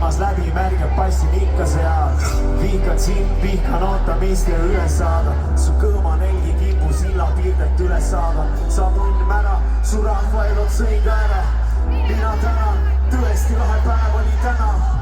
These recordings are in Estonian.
silmas läbi märgab passin ikka seal. Vihkan sind, vihkan ootamist ja üles saada. Su kõõma nelgi kimbu silla piirdelt üles saada. Saab õnn ära, su rahvaelud sõi ka ära. Mina tänan, tõesti lahe päev oli täna.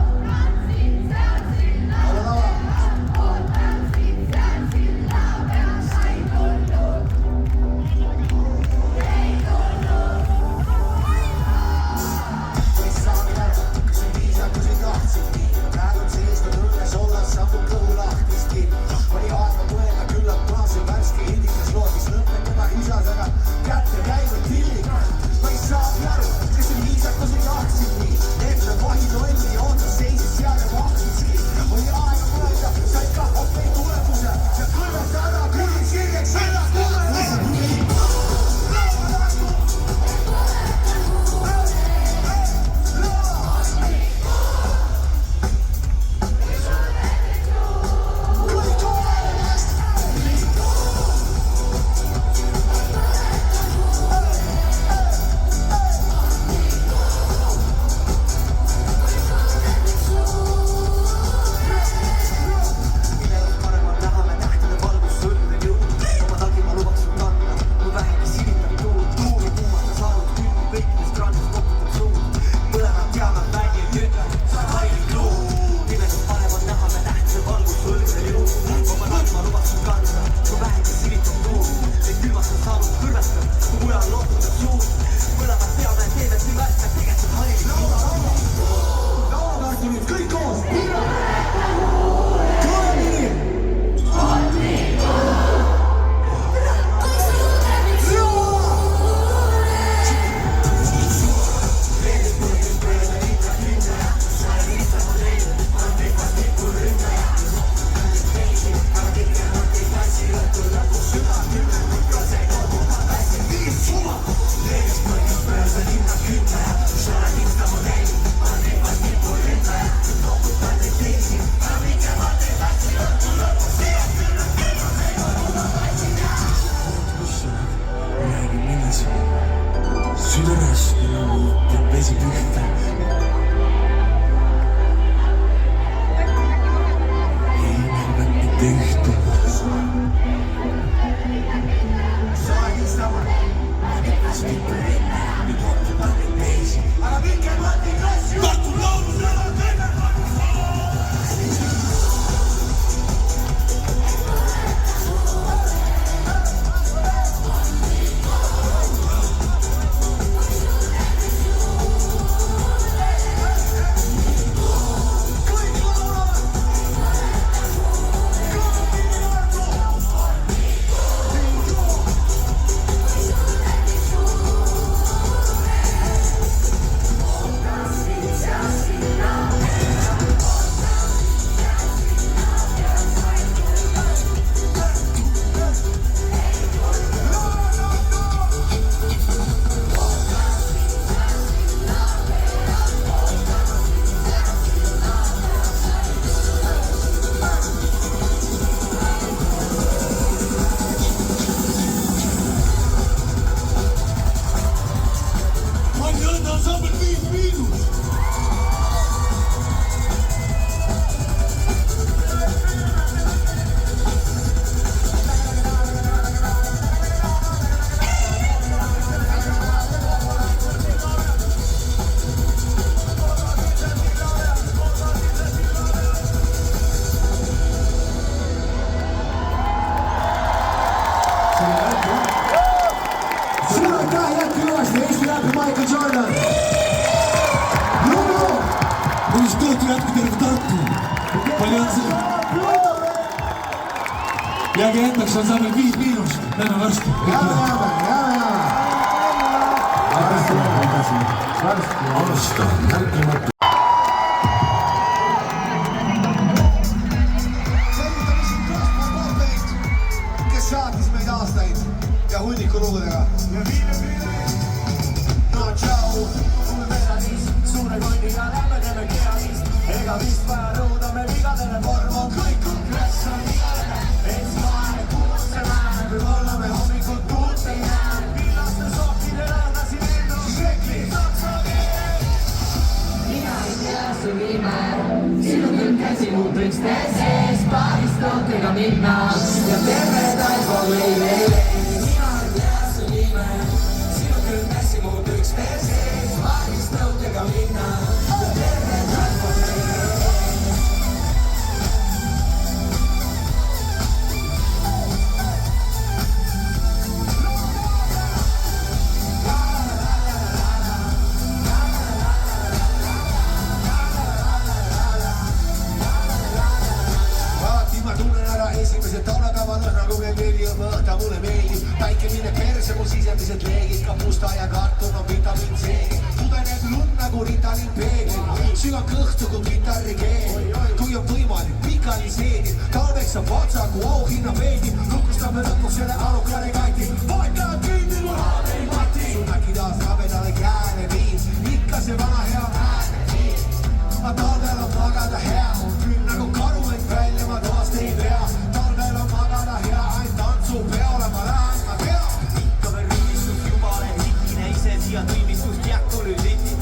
Jääge endaks ansambel 5 –, näeme varsti. Aasta märkimatu. Kes saatis meid aastaid ja hunniku luudega. No tšau, suure kondiga lämme teeme keadist. Ega vist vaja rõuda, me vigadele vorm on kõik on kress on vigadele. Esmaane kuusse määr, võib-olla me hommikul tuult ei näe. Villaste sokkide lõhnasin ennast šekli saksa keel. Mina ei tea su nime. sinu küll käsi muud üksnes sees, paarist tõukega minna ja terve talva või. Mina ei tea su nime, sinu küll käsi muud üksnes sees, paarist tõukega minna ja terve talva või. Esimesed talvekavad on nagu me veri õhta mulle meeldib. Päike mine perse, mu sisemised leegid, ka musta ja kartun on vitamiin C. Tudeneb lund nagu Ritalin peeglid, sügan kõhtu kui kitarri keel. Kui on võimalik, pikali seedib, talveks saab otsa, kui auhinna veedib. Lukustame lõpuks selle arukare kati, vaatad kinni, mul haad ei mati. Sul äkki taas rabedale käele viib, ikka see vana hea ääne viib. Ma talvel on magada hea, küll nagu karu end välja ma toast ei pea. Talvel on magada hea, ainult tantsu peole ma lähen, ma tean. Ikka veel rüüstus jumale hikine, ise siia tõimistust jäkku lülliti.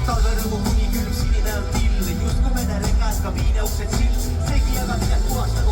Talverõõmu kuni külm sinine on till, just kui mene rekas kabiine uksed sild. Segi aga midagi puhastab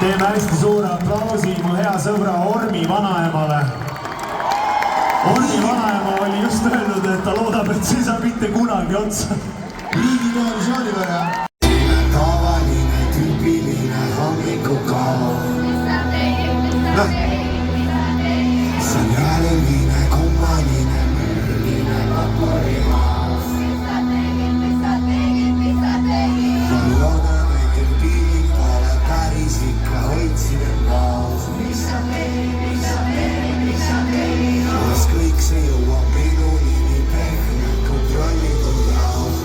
Teeme hästi suure aplausi mu hea sõbra Ormi vanaemale. Ormi vanaema oli just öelnud, et ta loodab, et see saab mitte kunagi otsa. Riigitelevisiooni või? Tavaline, tüüpiline hommikukaal. See on jäleline, kummaline, mürgine vapurimaa. Ma loodan, et piirik pole päris ikka hoidsin maas. Kas kõik see jõuab minuni nii pehme kontrollitud jaos?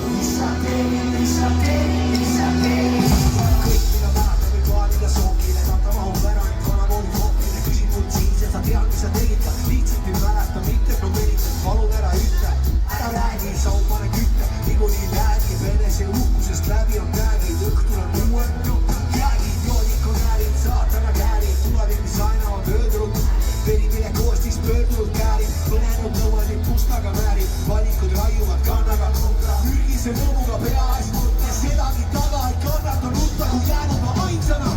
Kõik mida mäletab või klaadida sookile, saab ta mahub ära, et vana kooli koopile küsib mult siis, et sa tead, mis sa tegid ka lihtsalt ei mäleta, mitte numeeritud, palun ära ütle, ära räägi, sa pane kütte, niikuinii räägib enese uhkusest läbi on käegid, õhtul on uuetu, jäägid, joodikud räägid, saatana käärib, tulevik, mis aina on pöördunud, verikile koostis pöördunud käärib, põlenud nõuanid pustaga määrib, valikud raiuvad kannaga, ürgise rõõmuga peas, ja sedagi taga ei kannata nutta, kui jäänud ma ainsana.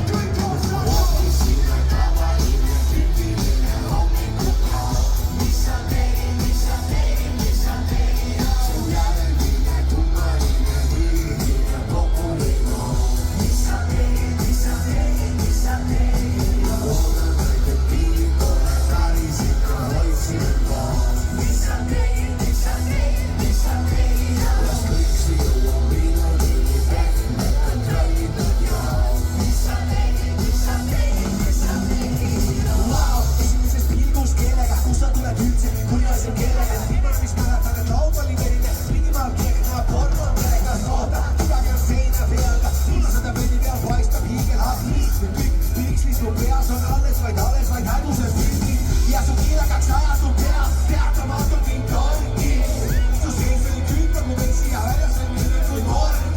Ootisime tavaline, tüüpiline hommikukaal. Mis sa tegid, mis sa tegid, mis sa tegid? See on jäleline, kummaline, mürgine popurimaa. Mis sa tegid, mis sa tegid, mis sa tegid? Loodan, et piirik pole päris ikka hoidsin maas. Mis sa tegid, mis sa tegid, mis sa tegid? Las kõik see jõuab minuni nii pehme kontrollitud jaos. Mis sa tegid, mis sa tegid, mis sa tegid? Vau, esimesest pilgust keelega, kus sa tuled üldse, kui asja keelega. Viimane, mis mäletan, et laud oli verine, minimaal keegna, porno on telekas, oota, midagi on seina peal, mulla seda pöödi peal paistab hiigelhaas. Või kõik, mis mu peas on alles vaid hädused pildid ja su kiilakaks ajatud pea, teatamatult mind torgi. Su sees oli küünta, kui veksi ja väljas sõlmised kui morgi.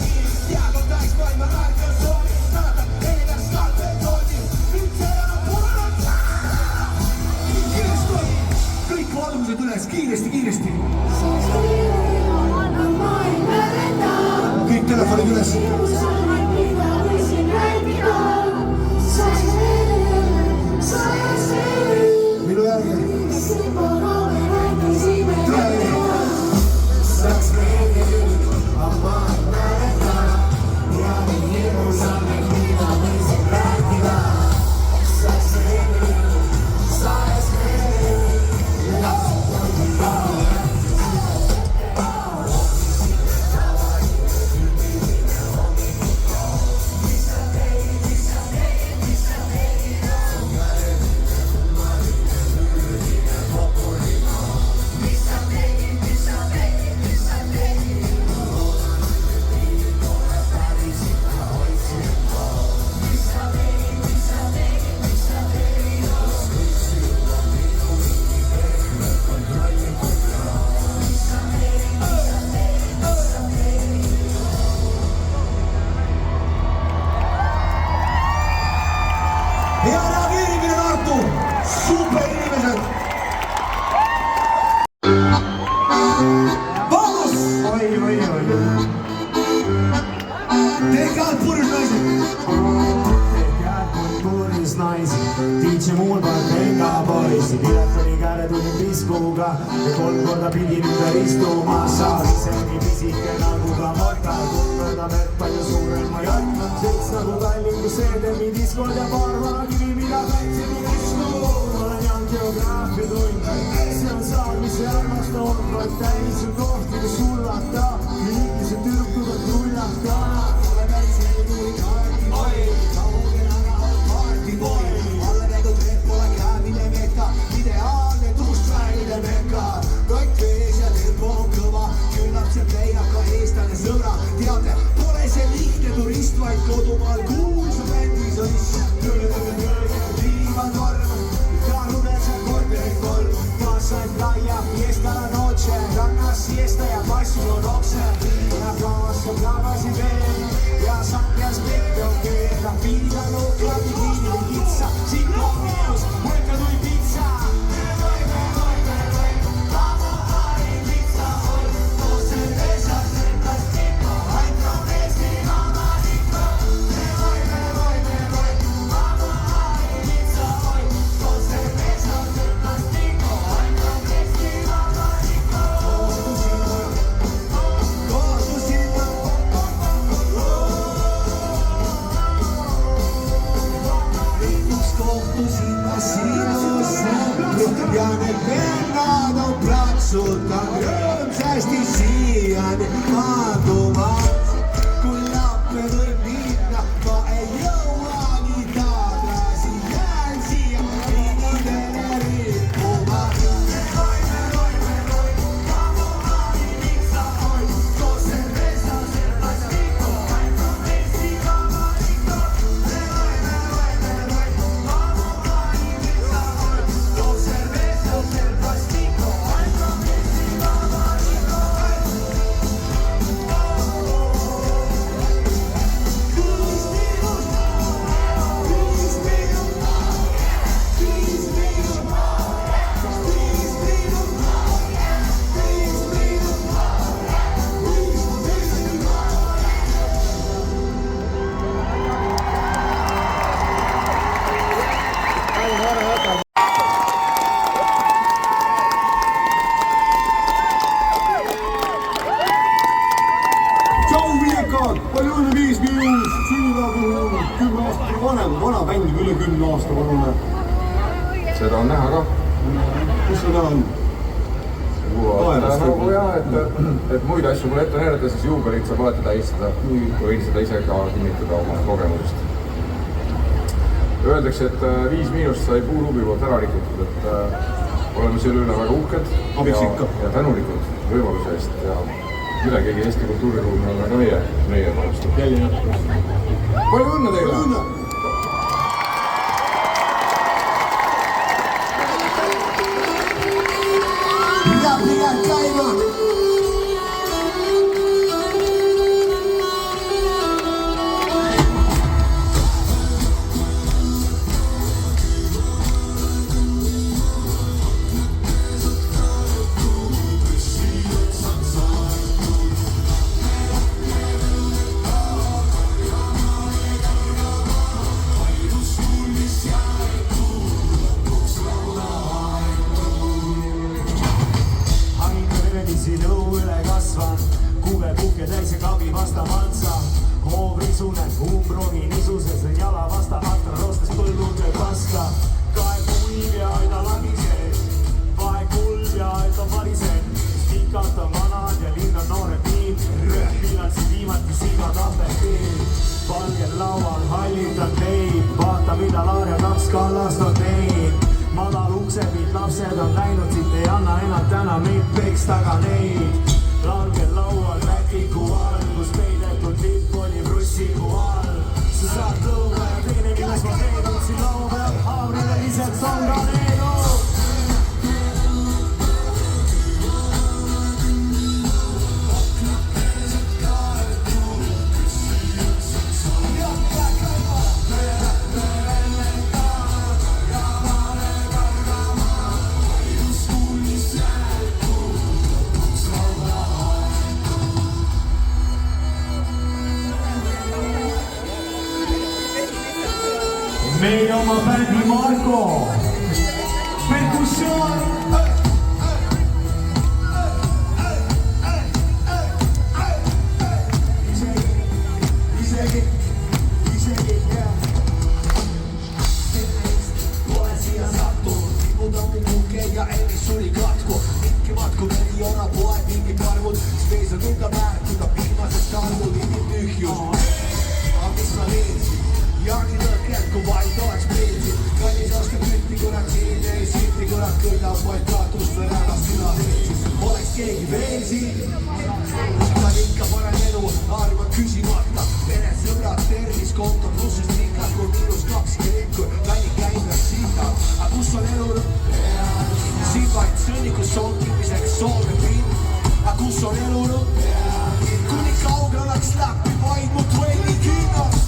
Teagon täis maailma narkosooni, mäletan elegant skalpetooni. Nüüd see on purunud. Kiiresti, kõik valgused üles, kiiresti. Kõik telefonid üles. Minu järgi. Hea reageerimine, Tartu! Super inimesed! Vamos! Oi. Tehke alt purjus naised! Tehke alt purjus naised, DJ muul paneb venga poisi, telefoni käre tuli piskuga ja 3 korda pidin ümber istuma, saas ise nii pisike nagu ka mortal, mööda vett palju suurem ma jõrk, sits nagu Tallingu seedemi diskod ja paar vanakivi, mida kaitsemi kisku. Olen jan geograafia tund, see on saal, mis ei armasta olnud, täis on kohti, kus hullata, liiklised tüdrukud rullata. Ole päris ei tuli kaarti, kauge naga on party-boy, alla käigu trepp pole käevide meka, ideaalne tuustvääride meka, kõik vees ja tempo on kõva, küllap see leiab ka eestlane sõbra, teate, pole see lihtne turist, vaid kodumaal kuulsa bändi sõist, liivad vorm, kaalumetsad korterid kolm, maasaid laia, fiesta la noche, rannas siesta ja passu on okse, ja kaas on tagasi veel, ja sakjas pekki on keel, rafiinida lookradi kiini kitsa, siin on meelus, mõelda tuli pitsa. 10 aastat vanem, vana bänd üle 10 aasta vanune. Seda on näha ka. Kus see näha on? Nagu jah, et muid asju mulle ette näidata, siis juubelit saab alati tähistada. Võin seda ise ka kinnitada oma kogemusest. Öeldakse, et 5 sai puulubi poolt ära rikutud, et oleme selle üle väga uhked ja tänulikud võimaluse eest ja midagigi Eesti kultuuriruumi on väga meie panustab. Palju õnne teile! Pidä käymään! Nõu üle kasvan, kuve puhke täis ja kabi vasta mantsa. Hoov risunen, umbrogi nisuses, jala vasta atra rostes põllutöö paska. Kae puiv ja aida lagised, vae kulb ja aita varised. Pikalt on vanad ja linn on noored nii, millal siis viimati siga tahveti. Valgel laual hallitan teid, vaata mida Laar ja 2 kallast on teinud. Madal uksepilt lapsed on läinud siit, ei anna enam täna meid peksta ka neid. Langel laual lätiku all, kus peidetud lipp oli brussiku all. Sa saad lõuga ja teine milles ma teedun siin lau peal, haavrile lihtsalt on ka needu. Meie oma bändi Marko, perkussioon. Isegi, jah. Pole siia sattunud, tiputa mu puhke ja ennist suli katku. Mingi matku veri ona poe mingi parmud, speis on nõnda määratud, viimased talmud, mingi tühjus. Aga mis ma leidsin? Jaani lõkked, kui vaid oleks meeldiv. Kallis oska kütti, kurat siin ei silti, kurat kõlab vaid kaatust või räägas süda teetis. Oleks keegi veel siin? Ikka ikka panen elu, arva küsimata. Pere, sõbrad, terviskonto, plussist ikad, kui -2 kirikul. Kanni käimas sindad, aga kus on elu? Siin vaid sõnnikus sonkimiseks soove pind. Aga kus on elu? Kuni kaugel oleks läppi vaid mu duelli kinnas.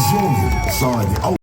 soovib saadi au.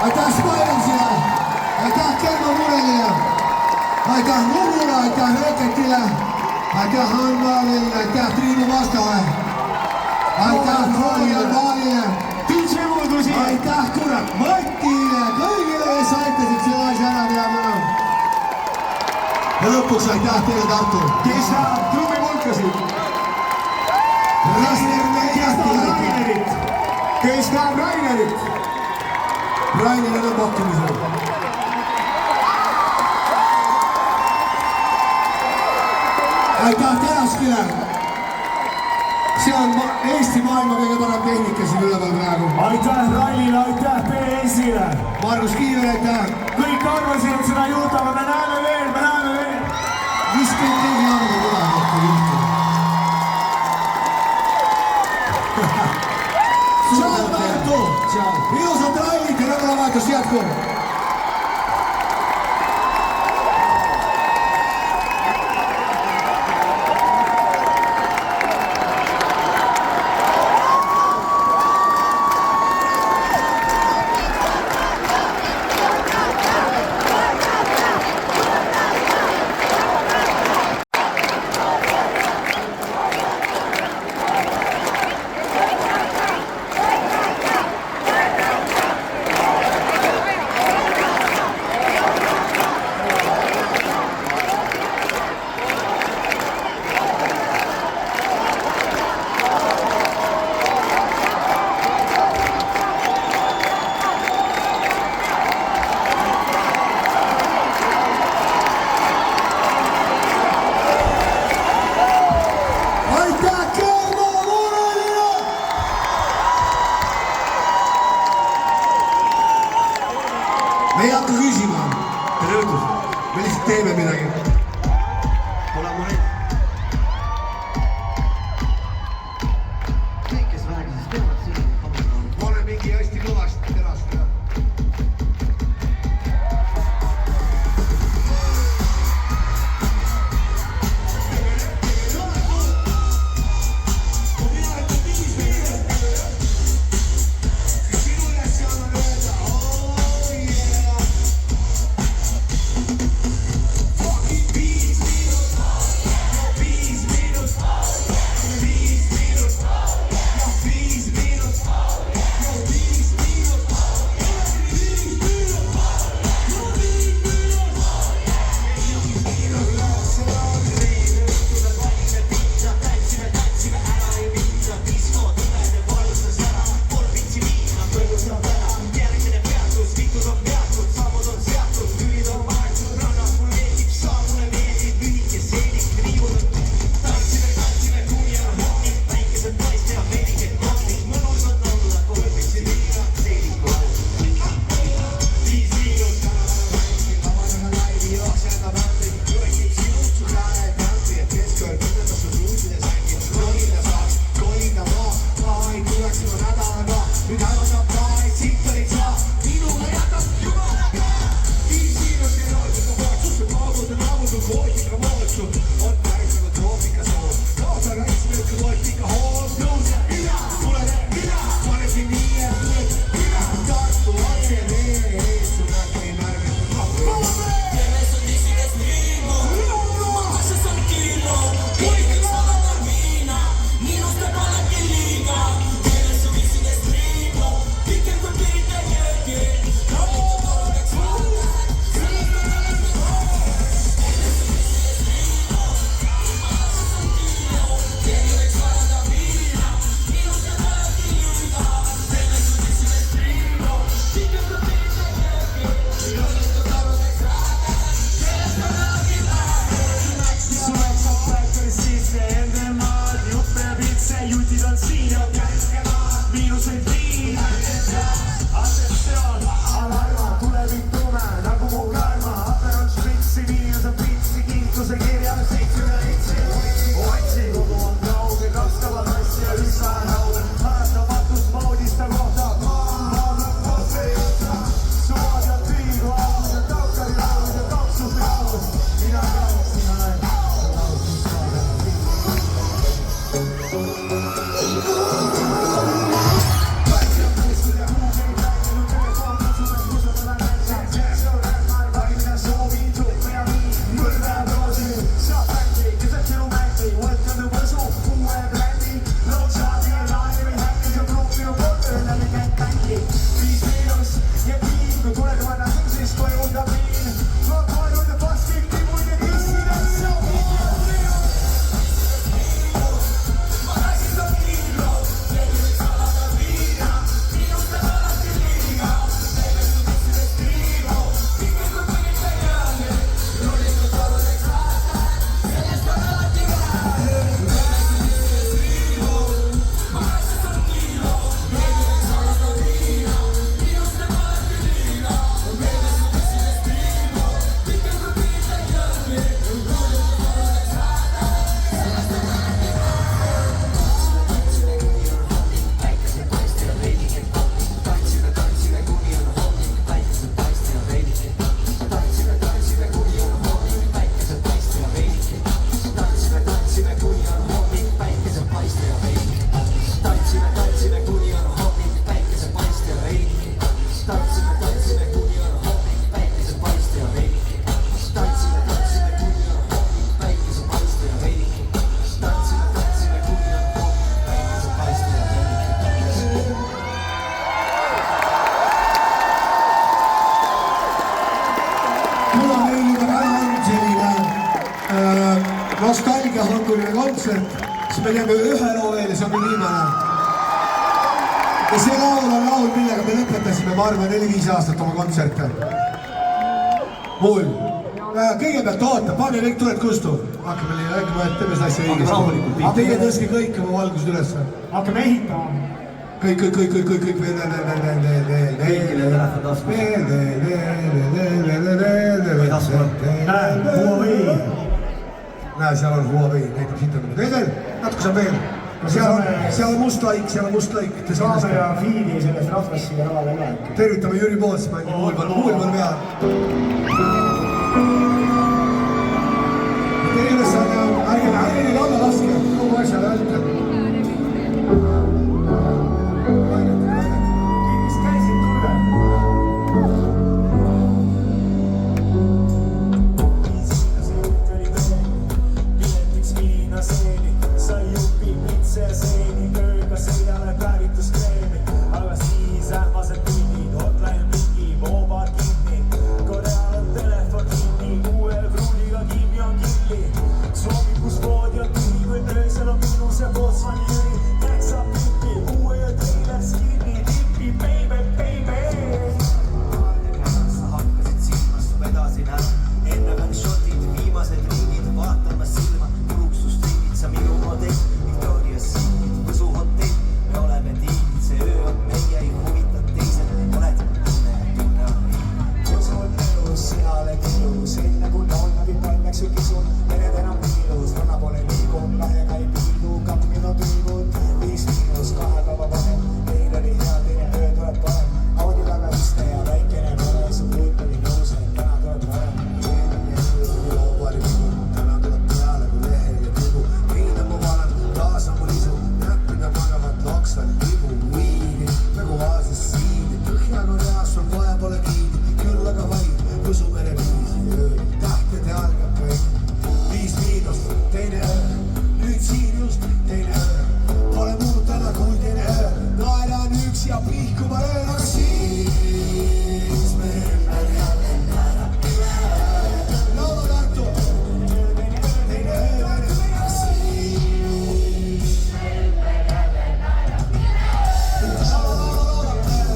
Aitäh Smilesile, aitäh Kelmo Murelile, aitäh Nurule, aitäh Reketile, aitäh Hanvalile, aitäh Triinu Vastale, aitäh Kroonile Paalile, aitäh kurat Matile, kõigile, kes aitasid selle asja ära teha täna. Ja lõpuks aitäh teile Tartu. Kes tahab trummipulkasid? Kes tahab Rainerit? Rainil on pakkumisel. Aitäh Teraskile. See on Eesti maailma kõige parem tehnika siin üleval praegu. Aitäh Railile, aitäh PS-ile. Margus Kiiver, aitäh. Kõik arvasid, et seda ei juhtu, aga me näeme veel. Mis kõik keegi arvab, et ei juhtu? Tšau Tartu! Ilusat rallit ja nädalavahetust jätkub! me ei hakka küsima. Tere õhtust. Me lihtsalt teeme midagi. Pole mu neid. Kõik, kes vähegi siis teevad siin. Ma olen mingi hästi kõvasti terast. nostalgiahanguline kontsert, siis me teeme ühe loo veel ja see on küll viimane. Ja see laul on laul, millega me lõpetasime, ma arvan, 4-5 aastat oma kontserte. Mul. Kõigepealt oota, pane kõik tuled kustu. Hakkame nii rääkima, et teeme seda asja õigesti. Teie tõstke kõik oma valgused üles. Hakkame ehitama. kõik veel. Kõigile telefon taskus. Näe, seal on Huawei, näitab siit on veel, natuke saab veel. Seal on must laik, saame ja fiili sellest rahvast siia lavale üle. Tervitame Jüri Poots, mängib huulpall peal. Teie ülesanne on, ärge neid alla laske, kogu asja vältel. Kõigist käisid tulle. Piletiks viina seeni, sai jupi pitse ja seeni, kööga seinale päevituskreemi, aga siis ähmased tunnid, hotline mingi, moobad kinni, Koreal on telefon kinni, uue pruuliga kinni on killi, soovikus voodi on tühi, kui öösel on minus ja Bosmani Jüri, tähtsa pipi, uue ja teile skinni, tipi, baby. Sa hakkasid silmas, su vedasin ära. Enne veel shotid, viimased ringid, vaatan ma silma, luksusringid, sa minu modell, Victoria's Secret, Võsu hotell, me oleme tiimid, see öö on meie, ei huvita teised, oled tunne on Võsu on nõus, sina oled ilus, enne kui noolmadi pannaks ju kisun, mered enam piilus, ranna pole liigub, lahe käib liigu, kammid on tüülud, 5 miinus, 2 päeva vahem, meil oli hea, teine öö tuleb parem, Audi taga iste ja väikene pere, su puut oli nõus, et täna tuleb parem. Täna tuleb peale, kui lehel ja tibu, viin on mu vanem, taas on mu lisu, näppida magavat loksal libu, viini, nagu Aasias siini, Põhja-Koreas on vaja pole kiidi, küll aga vaid Võsu mere viisi öö, tähtede algab kõik, 5 miinus, teine öö, nüüd siin just teine öö, pole muud täna kui teine öö, naeran üksi ja pihkuma öö, aga siis me ümber jälle nära pime. Laula Tartu, teine öö, aga siis me ümber jälle nära pime.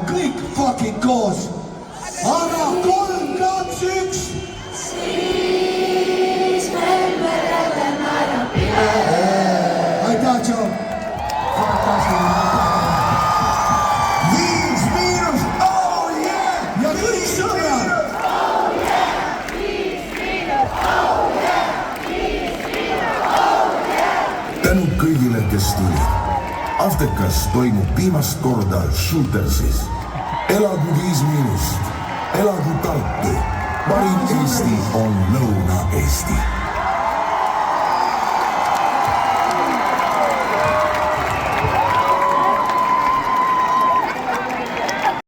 Kõik fucking koos, aga 3, 2, 1. Siis me ümber jälle naerab pime. Aitäh, tšau. 5 miinus, oh yeah! Ja kõik sõbrad! Tänud kõigile, kes tulid. Aftekas toimub viimast korda Shootersis. Elagu 5 miinust, elagu Tartu. Parim Eesti on Lõuna-Eesti.